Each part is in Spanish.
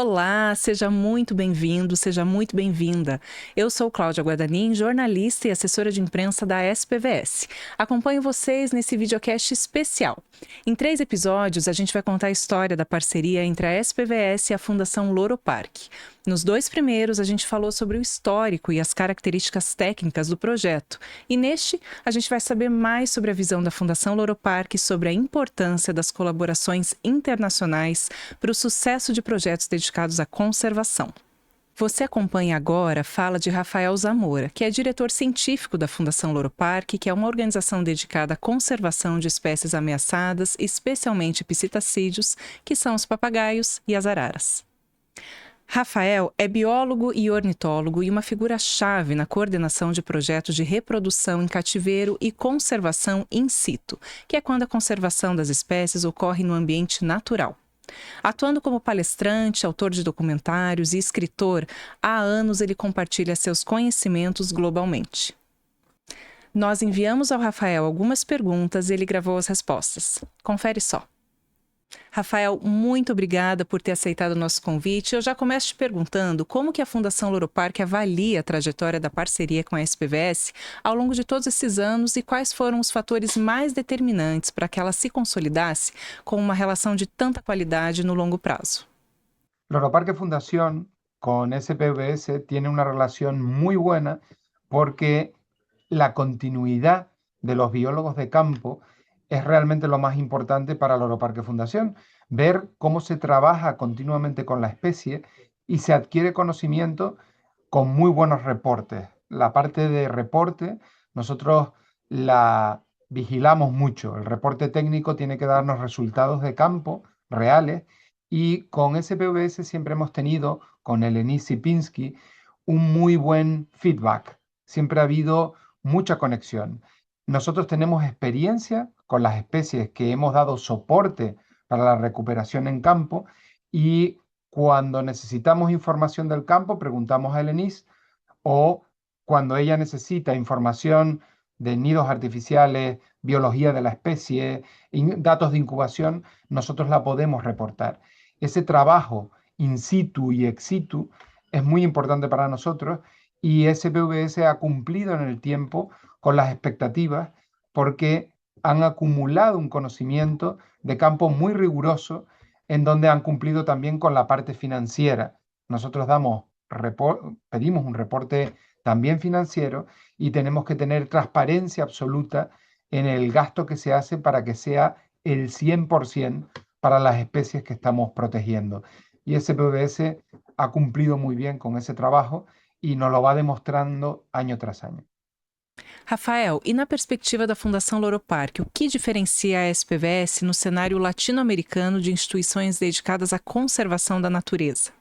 Olá, seja muito bem-vindo, seja muito bem-vinda. Eu sou Cláudia Guadagnino, jornalista e assessora de imprensa da SPVS. Acompanho vocês nesse videocast especial. Em 3 episódios, a gente vai contar a história da parceria entre a SPVS e a Fundação Loro Parque. Nos 2 primeiros, a gente falou sobre o histórico e as características técnicas do projeto. E neste, a gente vai saber mais sobre a visão da Fundação Loro Parque sobre a importância das colaborações internacionais para o sucesso de projetos dedicados à conservação. Você acompanha agora a fala de Rafael Zamora, que é diretor científico da Fundação Loro Parque, que é uma organização dedicada à conservação de espécies ameaçadas, especialmente psitacídeos, que são os papagaios e as araras. Rafael é biólogo e ornitólogo e uma figura-chave na coordenação de projetos de reprodução em cativeiro e conservação in situ, que é quando a conservação das espécies ocorre no ambiente natural. Atuando como palestrante, autor de documentários e escritor, há anos ele compartilha seus conhecimentos globalmente. Nós enviamos ao Rafael algumas perguntas e ele gravou as respostas. Confere só. Rafael, muito obrigada por ter aceitado o nosso convite. Eu já começo te perguntando como que a Fundação Loro Parque avalia a trajetória da parceria com a SPVS ao longo de todos esses anos e quais foram os fatores mais determinantes para que ela se consolidasse com uma relação de tanta qualidade no longo prazo. Loro Parque Fundación con SPVS tiene una relación muy buena porque la continuidad de los biólogos de campo es realmente lo más importante para Loro Parque Fundación. Ver cómo se trabaja continuamente con la especie y se adquiere conocimiento con muy buenos reportes. La parte de reporte nosotros la vigilamos mucho. El reporte técnico tiene que darnos resultados de campo reales y con SPVS siempre hemos tenido, con Eleni Sipinski, un muy buen feedback. Siempre ha habido mucha conexión. Nosotros tenemos experiencia con las especies que hemos dado soporte para la recuperación en campo y cuando necesitamos información del campo preguntamos a Elenis o cuando ella necesita información de nidos artificiales, biología de la especie, datos de incubación, nosotros la podemos reportar. Ese trabajo in situ y ex situ es muy importante para nosotros y SPVS ha cumplido en el tiempo con las expectativas porque han acumulado un conocimiento de campo muy riguroso en donde han cumplido también con la parte financiera. Nosotros pedimos un reporte también financiero y tenemos que tener transparencia absoluta en el gasto que se hace para que sea el 100% para las especies que estamos protegiendo. Y SPVS ha cumplido muy bien con ese trabajo y nos lo va demostrando año tras año. Rafael, e na perspectiva da Fundação Loro Parque, o que diferencia a SPVS no cenário latino-americano de instituições dedicadas à conservação da natureza?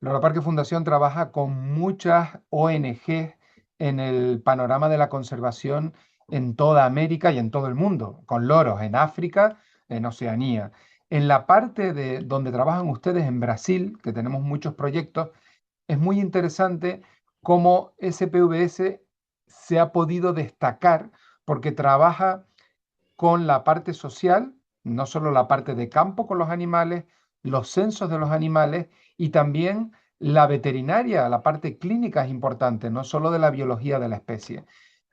Loro Parque Fundación trabaja con muchas ONG en el panorama de la conservación en toda América y en todo el mundo, con loros en África, en Oceanía. En la parte de donde trabajan ustedes en Brasil, que tenemos muchos proyectos, es muy interesante cómo SPVS se ha podido destacar porque trabaja con la parte social, no solo la parte de campo con los animales, los censos de los animales y también la veterinaria, la parte clínica es importante, no solo de la biología de la especie.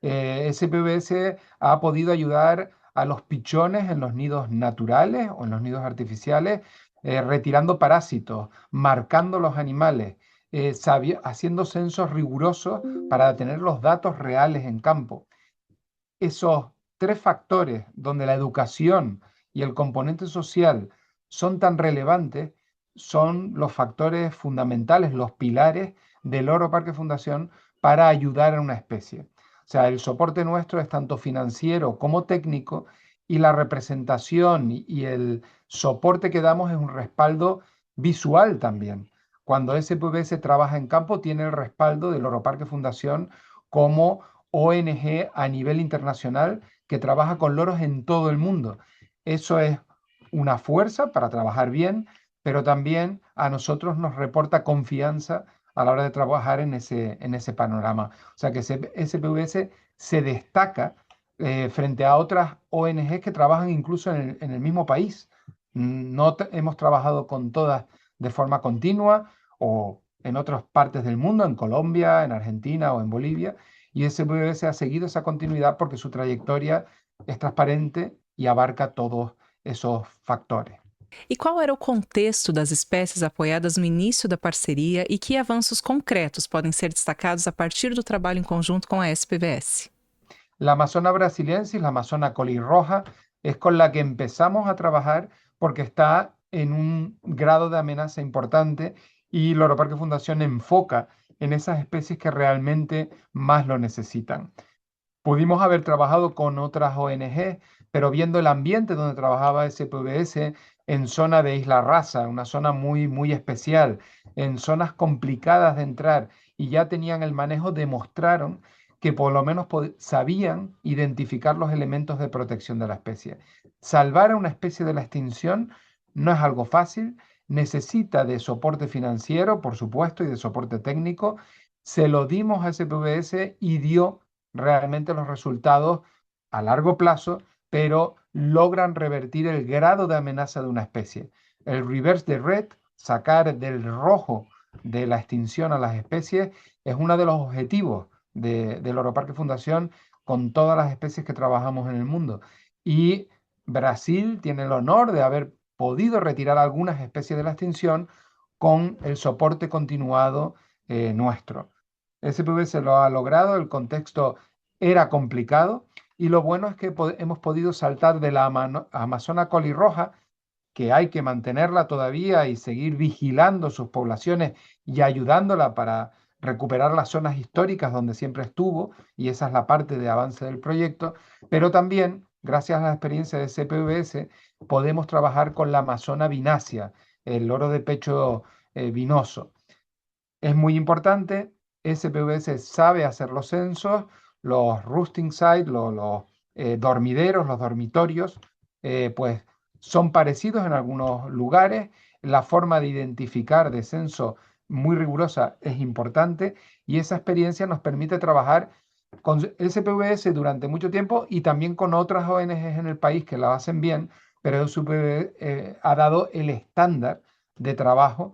SPVS ha podido ayudar a los pichones en los nidos naturales o en los nidos artificiales, retirando parásitos, marcando los animales, haciendo censos rigurosos para tener los datos reales en campo. Esos 3 factores donde la educación y el componente social son tan relevantes son los factores fundamentales, los pilares del Loro Parque Fundación para ayudar a una especie. O sea, el soporte nuestro es tanto financiero como técnico y la representación y el soporte que damos es un respaldo visual también. Cuando SPVS trabaja en campo tiene el respaldo del Loro Parque Fundación como ONG a nivel internacional que trabaja con loros en todo el mundo. Eso es una fuerza para trabajar bien, pero también a nosotros nos reporta confianza a la hora de trabajar en ese panorama. O sea que SPVS se destaca frente a otras ONG que trabajan incluso en el mismo país. No hemos trabajado con todas de forma continua o en otras partes del mundo, en Colombia, en Argentina o en Bolivia. Y SPVS ha seguido esa continuidad porque su trayectoria es transparente y abarca todos esos factores. E qual era o contexto das espécies apoiadas no início da parceria e que avanços concretos podem ser destacados a partir do trabalho em conjunto com a SPVS? La Amazona brasiliensis, la Amazona colirroja, es con la que empezamos a trabajar porque está en un grado de amenaza importante y Loro Parque Fundación enfoca en esas especies que realmente más lo necesitan. Pudimos haber trabajado con otras ONG, pero viendo el ambiente donde trabajaba SPVS en zona de Isla Raza, una zona muy, muy especial, en zonas complicadas de entrar y ya tenían el manejo, demostraron que por lo menos sabían identificar los elementos de protección de la especie. Salvar a una especie de la extinción no es algo fácil, necesita de soporte financiero, por supuesto, y de soporte técnico. Se lo dimos a SPVS y dio realmente los resultados a largo plazo, pero logran revertir el grado de amenaza de una especie. El reverse de red, sacar del rojo de la extinción a las especies, es uno de los objetivos del Loro Parque Fundación con todas las especies que trabajamos en el mundo. Y Brasil tiene el honor de haber podido retirar algunas especies de la extinción con el soporte continuado nuestro. SPV se lo ha logrado, el contexto era complicado y lo bueno es que hemos podido saltar de la Amazona colirroja, que hay que mantenerla todavía y seguir vigilando sus poblaciones y ayudándola para recuperar las zonas históricas donde siempre estuvo, y esa es la parte de avance del proyecto, pero también, gracias a la experiencia de CPVS, podemos trabajar con la Amazona vinácea, el loro de pecho vinoso. Es muy importante, SPVS sabe hacer los censos, los roosting sites, los dormideros, los dormitorios, pues son parecidos en algunos lugares. La forma de identificar de censo muy rigurosa es importante y esa experiencia nos permite trabajar con SPVS durante mucho tiempo y también con otras ONGs en el país que la hacen bien, pero SPVS ha dado el estándar de trabajo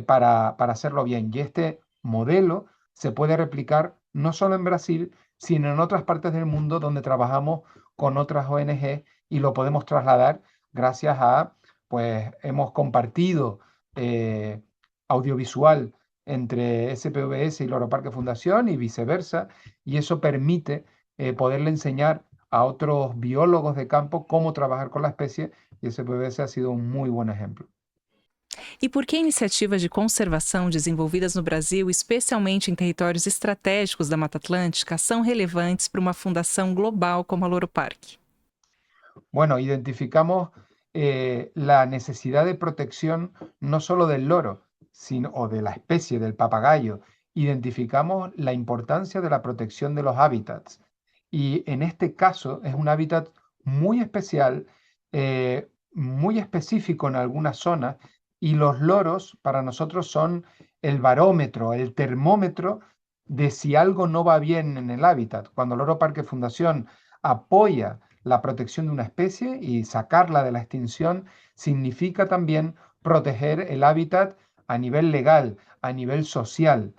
para hacerlo bien. Y este modelo se puede replicar no solo en Brasil, sino en otras partes del mundo donde trabajamos con otras ONG y lo podemos trasladar gracias a, pues hemos compartido eh, audiovisual entre SPVS y Loro Parque Fundación y viceversa, y eso permite poderle enseñar a otros biólogos de campo cómo trabajar con la especie, y SPVS ha sido un muy buen ejemplo. E por que iniciativas de conservação desenvolvidas no Brasil, especialmente em territórios estratégicos da Mata Atlântica, são relevantes para uma fundação global como a Loro Parque? Bueno, identificamos la necesidad de protección no solo del loro, sino, o de la especie del papagayo. Identificamos la importancia de la protección de los hábitats. Y en este caso es un hábitat muy especial, muy específico en algunas zonas, y los loros para nosotros son el barómetro, el termómetro de si algo no va bien en el hábitat. Cuando Loro Parque Fundación apoya la protección de una especie y sacarla de la extinción significa también proteger el hábitat a nivel legal, a nivel social.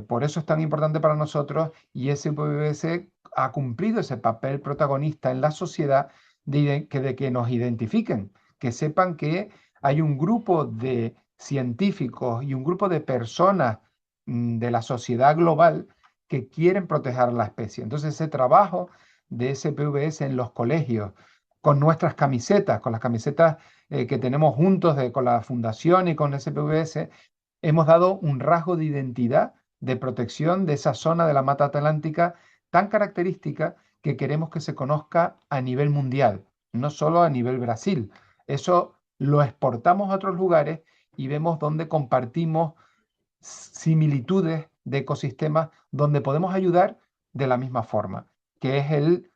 Por eso es tan importante para nosotros y SPVS ha cumplido ese papel protagonista en la sociedad de que nos identifiquen, que sepan que hay un grupo de científicos y un grupo de personas de la sociedad global que quieren proteger la especie. Entonces ese trabajo de SPVS en los colegios, con nuestras camisetas, con las camisetas que tenemos juntos con la fundación y con SPVS, hemos dado un rasgo de identidad de protección de esa zona de la Mata Atlántica tan característica que queremos que se conozca a nivel mundial, no solo a nivel Brasil. Eso lo exportamos a otros lugares y vemos dónde compartimos similitudes de ecosistemas donde podemos ayudar de la misma forma, que es el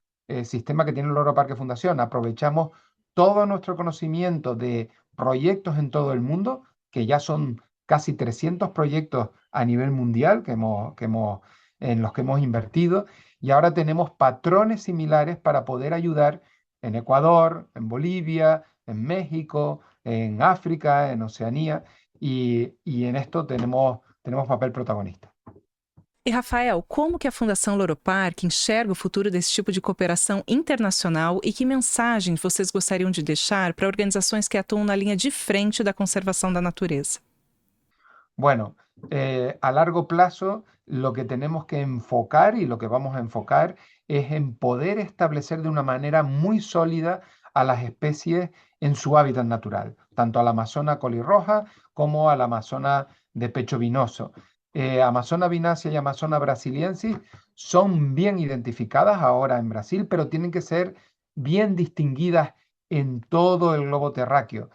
sistema que tiene el Loro Parque Fundación. Aprovechamos todo nuestro conocimiento de proyectos en todo el mundo, que ya son casi 300 proyectos a nivel mundial en los que hemos invertido, y ahora tenemos patrones similares para poder ayudar en Ecuador, en Bolivia, en México, en África, en Oceanía, y en esto tenemos papel protagonista. E Rafael, como que a Fundação Loro Parque enxerga o futuro desse tipo de cooperação internacional e que mensagem vocês gostariam de deixar para organizações que atuam na linha de frente da conservação da natureza? Bueno, a largo plazo lo que tenemos que enfocar y lo que vamos a enfocar es en poder establecer de una manera muy sólida a las especies en su hábitat natural, tanto a la amazona colirroja como a la amazona de pecho vinoso. Amazona vinacia y Amazona brasiliensis son bien identificadas ahora en Brasil, pero tienen que ser bien distinguidas en todo el globo terráqueo.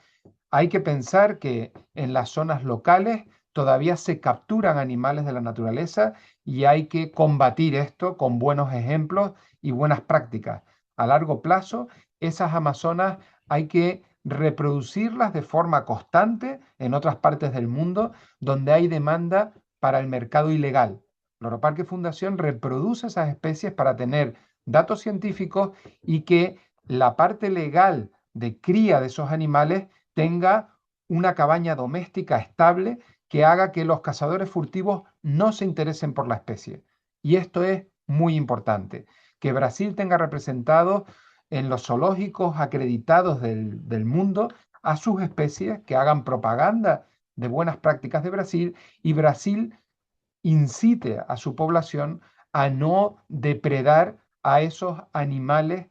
Hay que pensar que en las zonas locales todavía se capturan animales de la naturaleza y hay que combatir esto con buenos ejemplos y buenas prácticas. A largo plazo, esas amazonas hay que reproducirlas de forma constante en otras partes del mundo donde hay demanda para el mercado ilegal. Loro Parque Fundación reproduce esas especies para tener datos científicos y que la parte legal de cría de esos animales tenga una cabaña doméstica estable que haga que los cazadores furtivos no se interesen por la especie. Y esto es muy importante, que Brasil tenga representados en los zoológicos acreditados del mundo a sus especies, que hagan propaganda de buenas prácticas de Brasil, y Brasil incite a su población a no depredar a esos animales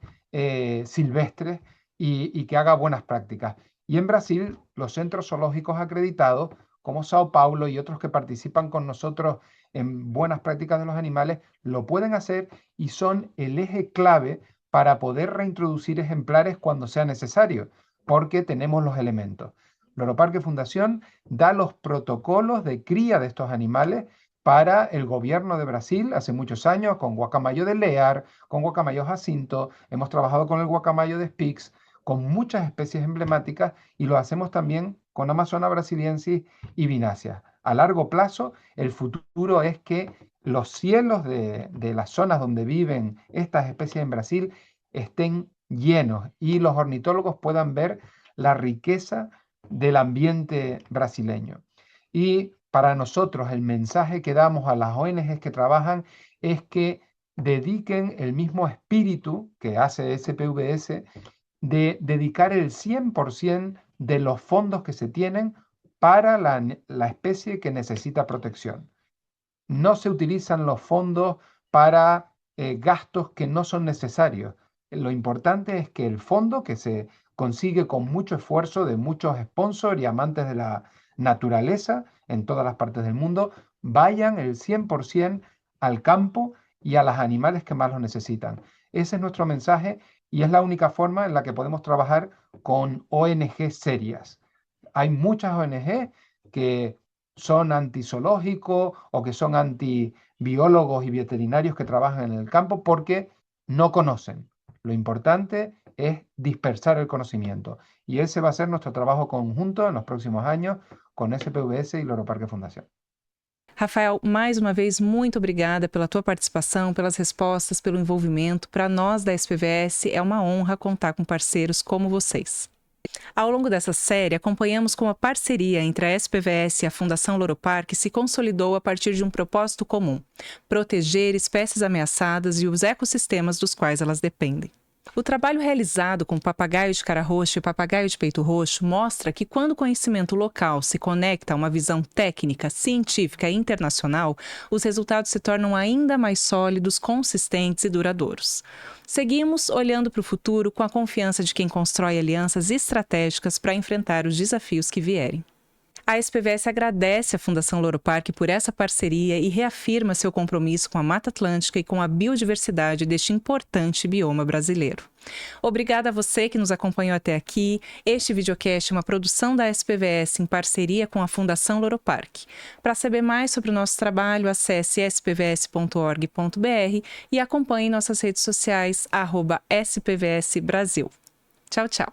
silvestres y que haga buenas prácticas. Y en Brasil, los centros zoológicos acreditados, como Sao Paulo y otros que participan con nosotros en buenas prácticas de los animales, lo pueden hacer y son el eje clave para poder reintroducir ejemplares cuando sea necesario, porque tenemos los elementos. Loro Parque Fundación da los protocolos de cría de estos animales para el gobierno de Brasil hace muchos años, con guacamayo de Lear, con guacamayo jacinto, hemos trabajado con el guacamayo de Spix, con muchas especies emblemáticas, y lo hacemos también con Amazona brasiliensis y vinácea. A largo plazo, el futuro es que los cielos de las zonas donde viven estas especies en Brasil estén llenos y los ornitólogos puedan ver la riqueza del ambiente brasileño. Y para nosotros el mensaje que damos a las ONGs que trabajan es que dediquen el mismo espíritu que hace SPVS de dedicar el 100% de los fondos que se tienen para la especie que necesita protección. No se utilizan los fondos para gastos que no son necesarios. Lo importante es que el fondo, que se consigue con mucho esfuerzo de muchos sponsors y amantes de la naturaleza en todas las partes del mundo, vayan el 100% al campo y a los animales que más lo necesitan. Ese es nuestro mensaje y es la única forma en la que podemos trabajar con ONG serias. Hay muchas ONG que son antizoológicos o que son antibiólogos y veterinarios que trabajan en el campo porque no conocen. Lo importante es dispersar el conocimiento y ese va a ser nuestro trabajo conjunto en los próximos años con SPVS y Loro Parque Fundación. Rafael, mais uma vez, muito obrigada pela tua participação, pelas respostas, pelo envolvimento. Para nós da SPVS é uma honra contar com parceiros como vocês. Ao longo dessa série, acompanhamos como a parceria entre a SPVS e a Fundação Loro Parque se consolidou a partir de um propósito comum: proteger espécies ameaçadas e os ecossistemas dos quais elas dependem. O trabalho realizado com papagaio de cara roxa e papagaio de peito roxo mostra que quando o conhecimento local se conecta a uma visão técnica, científica e internacional, os resultados se tornam ainda mais sólidos, consistentes e duradouros. Seguimos olhando para o futuro com a confiança de quem constrói alianças estratégicas para enfrentar os desafios que vierem. A SPVS agradece à Fundação Loro Parque por essa parceria e reafirma seu compromisso com a Mata Atlântica e com a biodiversidade deste importante bioma brasileiro. Obrigada a você que nos acompanhou até aqui. Este videocast é uma produção da SPVS em parceria com a Fundação Loro Parque. Para saber mais sobre o nosso trabalho, acesse spvs.org.br e acompanhe nossas redes sociais @SPVS Brasil. Tchau, tchau.